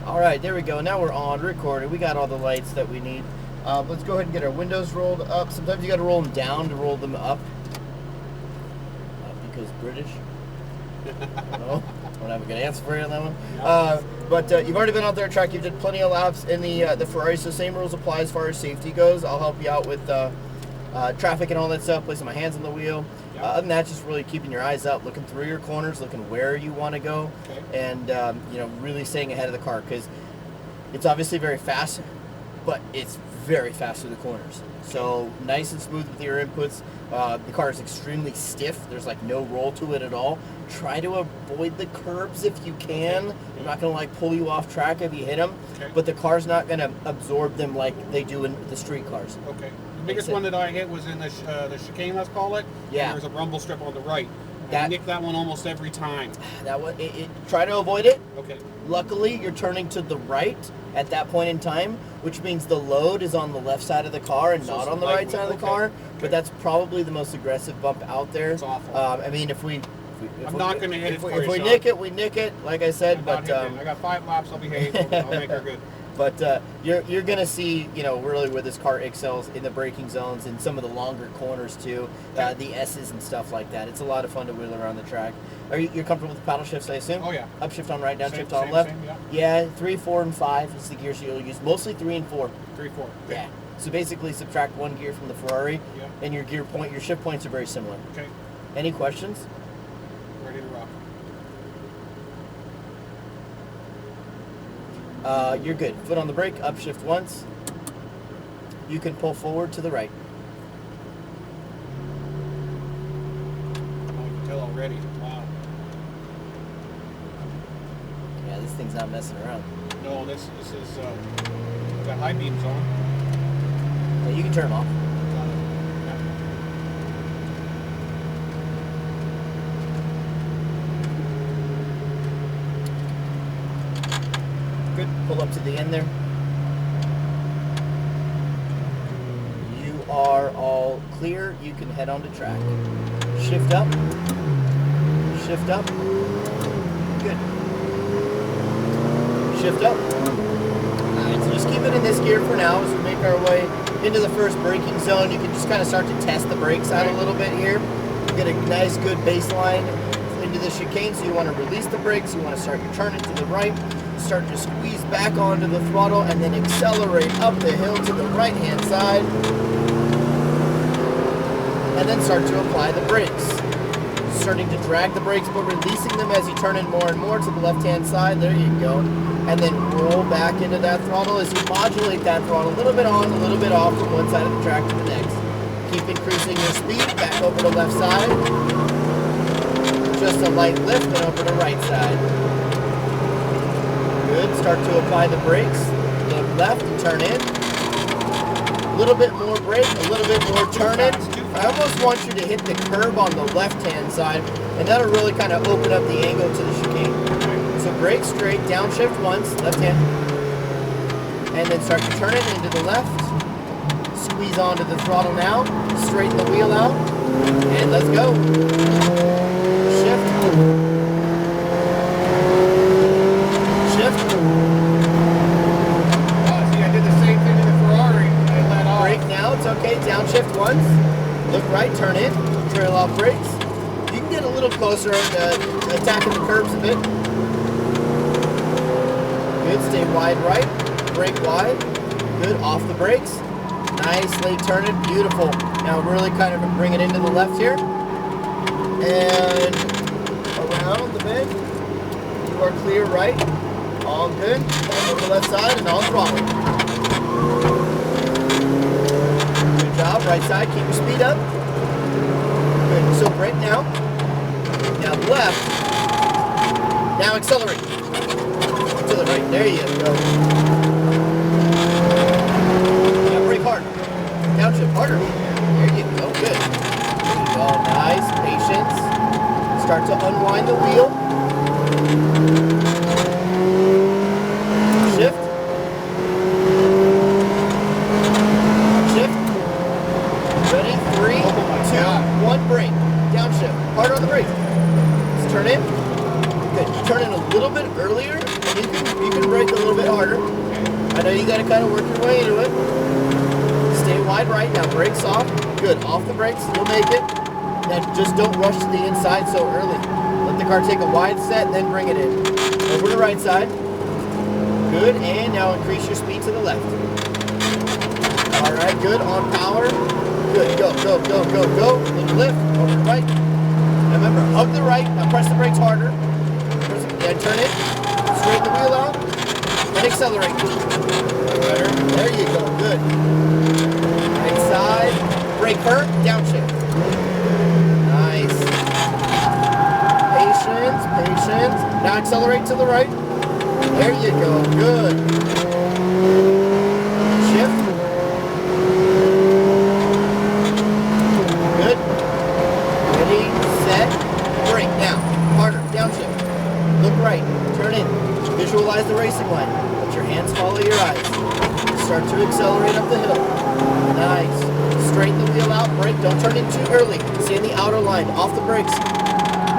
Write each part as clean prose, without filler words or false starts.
All right, there we go. Now we're on recording. We got all the lights that we need. Let's go ahead and get our windows rolled up. Sometimes you got to roll them down to roll them up. Because British. I don't know. Don't have a good answer for you on that one. But you've already been out there track. You've did plenty of laps in the Ferrari, so same rules apply as far as safety goes. I'll help you out with traffic and all that stuff, placing my hands on the wheel. Yep. Other than that, just really keeping your eyes up, looking through your corners, looking where you want to go, and you know, really staying ahead of the car, because it's obviously very fast, but it's very fast through the corners. So nice and smooth with your inputs. The car is extremely stiff. There's like no roll to it at all. Try to avoid the curbs if you can. They're not going to like pull you off track if you hit them, but the car's not going to absorb them like they do in the street cars. Okay. The biggest one that I hit was in the chicane, let's call it. Yeah. There's a rumble strip on the right. I nick that one almost every time. That one, try to avoid it. Okay. Luckily, you're turning to the right at that point in time, which means the load is on the left side of the car and not on the right side of the car. But that's probably the most aggressive bump out there. It's awful. I mean, if we not going to hit it for you. If we nick it, we nick it. Like I said, but I got 5 laps. I'll behave. I'll make her good. But you're gonna see, you know, really where this car excels in the braking zones and some of the longer corners too, the S's and stuff like that. It's a lot of fun to wheel around the track. You're comfortable with the paddle shifts, I assume? Oh yeah. Upshift on right, downshift on same, left. Same, yeah, 3, 4, and 5 is the gears you'll use. Mostly 3 and 4. 3, 4. Yeah. So basically, subtract 1 gear from the Ferrari, and your shift points are very similar. Okay. Any questions? Ready to rock. You're good. Foot on the brake, upshift once. You can pull forward to the right. I can tell already. Wow. Yeah, this thing's not messing around. No, this is got high beams on. Yeah, you can turn them off. Good. Pull up to the end there. You are all clear. You can head on to track. Shift up. Shift up. Good. Shift up. Alright, so just keep it in this gear for now as we make our way into the first braking zone. You can just kind of start to test the brakes out a little bit here. Get a nice good baseline into the chicane, so you want to release the brakes. You want to start your turning to the right. Start to squeeze back onto the throttle and then accelerate up the hill to the right hand side, and then start to apply the brakes. Starting to drag the brakes but releasing them as you turn in more and more to the left hand side. There you go. And then roll back into that throttle as you modulate that throttle a little bit on, a little bit off from one side of the track to the next. Keep increasing your speed back over to left side. Just a light lift and over to right side. Good. Start to apply the brakes. Look left and turn in. A little bit more brake, a little bit more turn in. I almost want you to hit the curb on the left-hand side, and that'll really kind of open up the angle to the chicane. So brake straight, downshift once, left hand, and then start to turn it into the left. Squeeze onto the throttle now. Straighten the wheel out, and let's go. Shift. See, I did the same thing in the Ferrari. I let off. Brake now, it's okay. Downshift once. Look right, turn in, trail off brakes. You can get a little closer and attacking the curbs a bit. Good, stay wide right, brake wide. Good, off the brakes. Nice, late turning, beautiful. Now really kind of bring it into the left here. And around the bend. You are clear right. All good. Over the left side and on throttle. Good job. Right side. Keep your speed up. Good. So brake now. Now left. Now accelerate. To the right. There you go. Now brake hard. Downshift harder. There you go. Good. Oh, nice. Patience. Start to unwind the wheel. Shift. Shift. Ready? 3, 2, 1, brake. Downshift. Harder on the brakes. Let's turn in. Good. You turn in a little bit earlier, and you can brake a little bit bit harder. I know you got to kind of work your way into it. Stay wide right. Now brakes off. Good. Off the brakes. You'll make it. Now just don't rush to the inside so early. Let the car take a wide set, then bring it in. Over to the right side. Good. And now increase your speed to the left. All right. Good. On power. Good. Go, go, go, go, go. Little lift. Over to the right. Now remember, hug the right. Now press the brakes harder. Yeah, turn it. Straighten the wheel out. And accelerate. Better. There you go. Good. Right side. Brake firm. Downshift. Nice. Patience. Patience. Now accelerate to the right. There you go. Good. Shift. Good. Ready. Set. Brake. Now. Harder. Downshift. Look right. Turn in. Visualize the racing line. Let your hands follow your eyes. Start to accelerate up the hill. Nice. Straighten the wheel out. Brake. Don't turn in too early. Stay in the outer line. Off the brakes.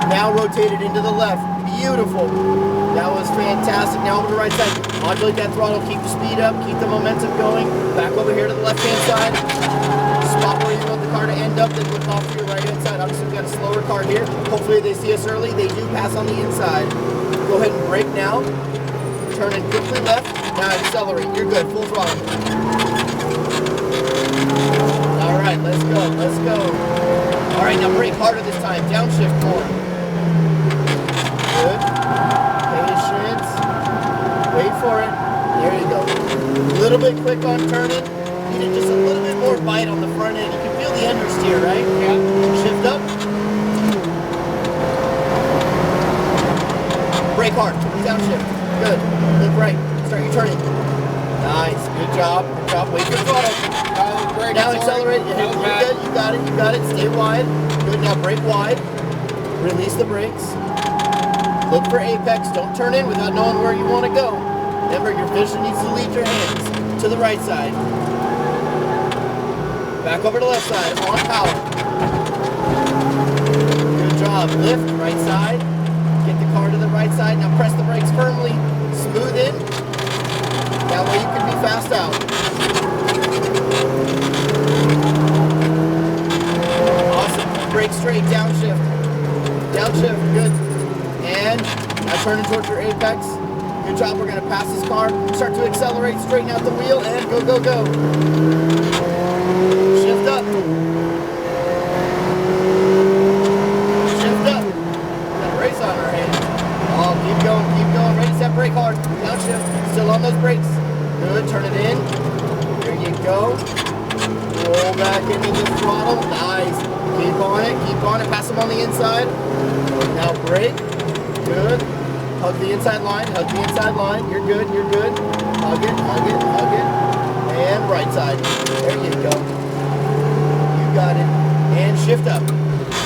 Now rotate it into the left. Beautiful. That was fantastic. Now over to the right side. Modulate that throttle. Keep the speed up. Keep the momentum going. Back over here to the left-hand side. Spot where you want the car to end up. Then look off to your right-hand side. Obviously, we've got a slower car here. Hopefully, they see us early. They do pass on the inside. Go ahead and brake now. Turn in quickly left. Now accelerate. You're good. Full throttle. All right, let's go. Let's go. All right, now brake harder this time. Downshift more. Good. Patience. Wait for it. There you go. A little bit quick on turning. Needed just a little bit more bite on the front end. You can feel the understeer, right? Yeah. Shift up. Brake hard. Downshift. Good. Look right. Start your turning. Nice. Good job. Good job. Wait for the throttle. Now accelerate. You're good. You got it. You got it. Stay wide. Good. Now brake wide. Release the brakes. Look for apex. Don't turn in without knowing where you want to go. Remember, your vision needs to lead your hands to the right side. Back over to the left side. On power. Good job. Lift. Right side. Get the car to the right side. Now press the brakes firmly. Smooth in. That way you can be fast out. Awesome. Brake straight. Downshift. Downshift. Good. And now turning towards your apex. Good job. We're going to pass this car. Start to accelerate. Straighten out the wheel. And go, go, go. Shift up. Shift up. Got a race on our hands. Oh, keep going, keep going. Ready, set, brake hard. Downshift. Still on those brakes. Good. Turn it in. There you go. Roll back into the throttle. Nice. Keep on it. Keep on it. Pass them on the inside. Now brake. Good. Hug the inside line. Hug the inside line. You're good. You're good. Hug it. Hug it. Hug it. And right side. There you go. You got it. And shift up.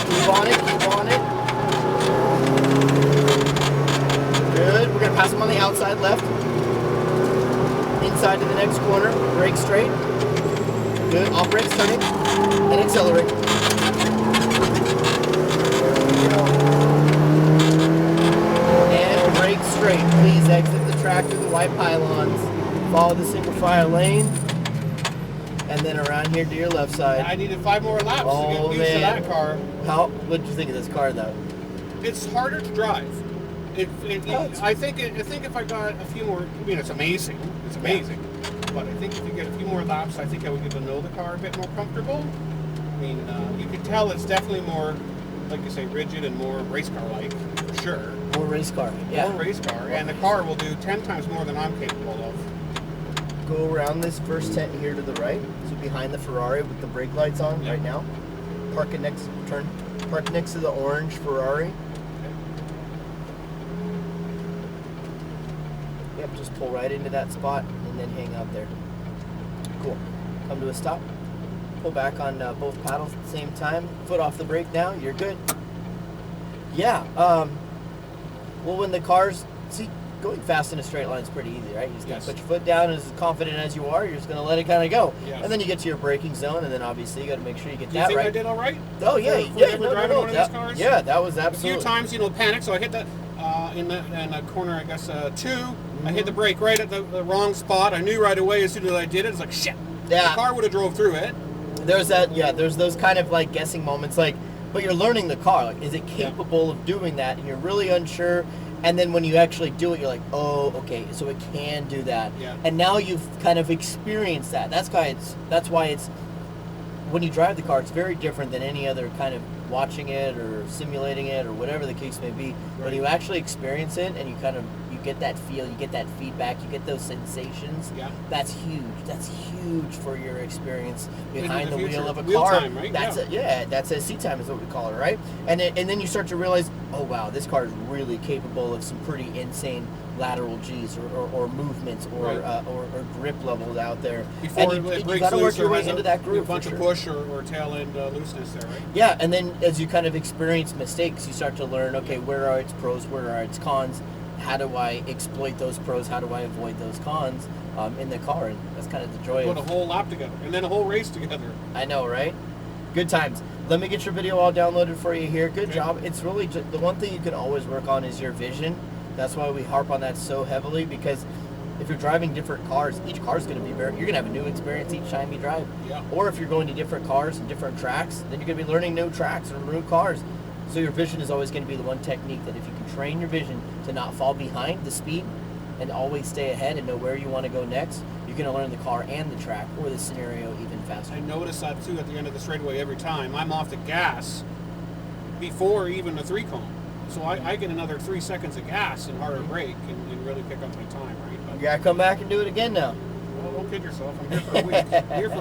Keep on it. Keep on it. Good. We're going to pass them on the outside left. Inside to the next corner. Brake straight. Good. Off brakes. Turning. And accelerate. There we go. And brake straight. Please exit the track through the white pylons. Follow the single file lane. And then around here to your left side. I needed 5 more laps to get used to that car. What did you think of this car, though? It's harder to drive. I think if I got a few more, I mean, it's amazing. It's amazing. Yeah. But I think if you get a few more laps, I think I would get to know the car a bit more comfortable. I mean, you can tell it's definitely more, like you say, rigid and more race car-like, for sure. More race car, yeah. More race car, and the car will do 10 times more than I'm capable of. Go around this first tent here to the right, so behind the Ferrari with the brake lights on right now. Park it next to the orange Ferrari. Yep, just pull right into that spot and then hang out there. Cool. Come to a stop. Pull back on both paddles at the same time. Foot off the brake now. You're good. Yeah. Well, when the car's... See, going fast in a straight line is pretty easy, right? You just gotta put your foot down, and as confident as you are, you're just gonna let it kind of go. Yes. And then you get to your braking zone, and then obviously you gotta make sure you get that right. Do you think I did all right? Oh, yeah. Driving one of these cars? Yeah, that was absolutely... A few times, panic, so I hit that... in the corner, I guess, 2. I hit the brake right at the wrong spot. I knew right away as soon as I did it. It's like, shit. Yeah. The car would have drove through it. There's that, yeah, there's those kind of like guessing moments, like, but you're learning the car. Like, is it capable of doing that? And you're really unsure. And then when you actually do it, you're like, oh, okay, so it can do that. Yeah. And now you've kind of experienced that. That's why it's when you drive the car, it's very different than any other kind of watching it or simulating it or whatever the case may be. Right. When you actually experience it and you get that feel, you get that feedback, you get those sensations. Yeah. That's huge. That's huge for your experience behind the future. wheel of a Wheel car. time, right? That's a seat time is what we call it, right? And then you start to realize, oh wow, this car is really capable of some pretty insane lateral G's or movements or grip levels out there. Before and it you got to work your way into that groove. A bunch of push or tail end looseness there, right? Yeah, and then as you kind of experience mistakes, you start to learn, okay, where are its pros, where are its cons? How do I exploit those pros? How do I avoid those cons in the car? And that's kind of the joy Put a whole lap together and then a whole race together. I know, right? Good times. Let me get your video all downloaded for you here. Good job. It's really just, the one thing you can always work on is your vision. That's why we harp on that so heavily, because if you're driving different cars, each car is going to be you're going to have a new experience each time you drive. Yeah. Or if you're going to different cars and different tracks, then you're going to be learning new tracks or new cars. So your vision is always going to be the one technique that if you can train your vision to not fall behind the speed and always stay ahead and know where you want to go next, you're going to learn the car and the track or the scenario even faster. I notice that too at the end of the straightaway every time. I'm off the gas before even the 3-cone. So I get another 3 seconds of gas and harder brake and really pick up my time, right? But, You got to come back and do it again now. well, don't kid yourself. I'm here for a week. I'm here for a